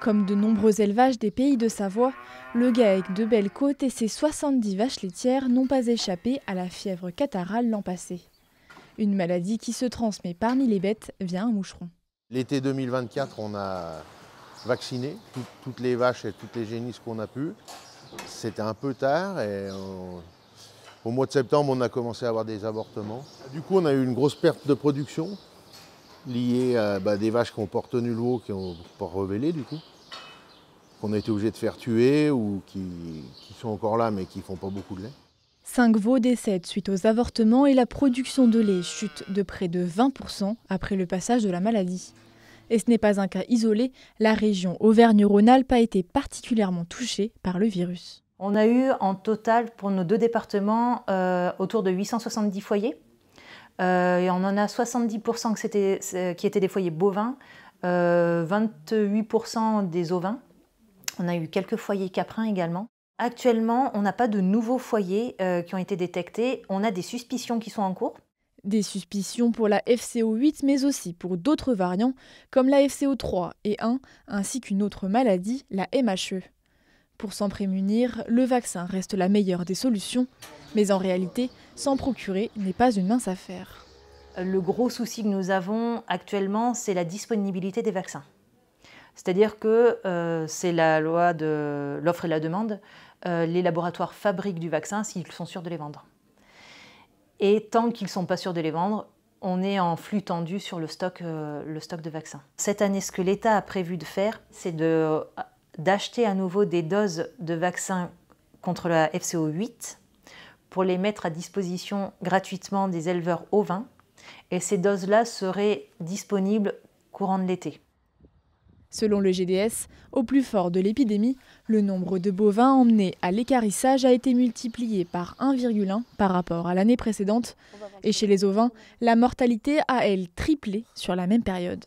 Comme de nombreux élevages des pays de Savoie, le GAEC de Belle-Côte et ses 70 vaches laitières n'ont pas échappé à la fièvre catarrhale l'an passé. Une maladie qui se transmet parmi les bêtes via un moucheron. L'été 2024, on a vacciné toutes les vaches et toutes les génisses qu'on a pu. C'était un peu tard et au mois de septembre, on a commencé à avoir des avortements. Du coup, on a eu une grosse perte de production liée à des vaches qui n'ont pas retenu le veau, qui n'ont pas révélé du coup, qu'on a été obligé de faire tuer ou qui sont encore là mais qui ne font pas beaucoup de lait. 5 veaux décèdent suite aux avortements et la production de lait chute de près de 20% après le passage de la maladie. Et ce n'est pas un cas isolé, la région Auvergne-Rhône-Alpes a été particulièrement touchée par le virus. On a eu en total pour nos 2 départements autour de 870 foyers. Et on en a 70% qui étaient des foyers bovins, 28% des ovins. On a eu quelques foyers caprins également. Actuellement, on n'a pas de nouveaux foyers qui ont été détectés. On a des suspicions qui sont en cours. Des suspicions pour la FCO8, mais aussi pour d'autres variants, comme la FCO3 et 1, ainsi qu'une autre maladie, la MHE. Pour s'en prémunir, le vaccin reste la meilleure des solutions, mais en réalité, s'en procurer n'est pas une mince affaire. Le gros souci que nous avons actuellement, c'est la disponibilité des vaccins. C'est-à-dire que c'est la loi de l'offre et la demande. Les laboratoires fabriquent du vaccin s'ils sont sûrs de les vendre. Et tant qu'ils ne sont pas sûrs de les vendre, on est en flux tendu sur le stock de vaccins. Cette année, ce que l'État a prévu de faire, c'est d'acheter à nouveau des doses de vaccins contre la FCO8 pour les mettre à disposition gratuitement des éleveurs ovins. Et ces doses-là seraient disponibles courant de l'été. Selon le GDS, au plus fort de l'épidémie, le nombre de bovins emmenés à l'équarrissage a été multiplié par 1,1 par rapport à l'année précédente. Et chez les ovins, la mortalité a, elle, triplé sur la même période.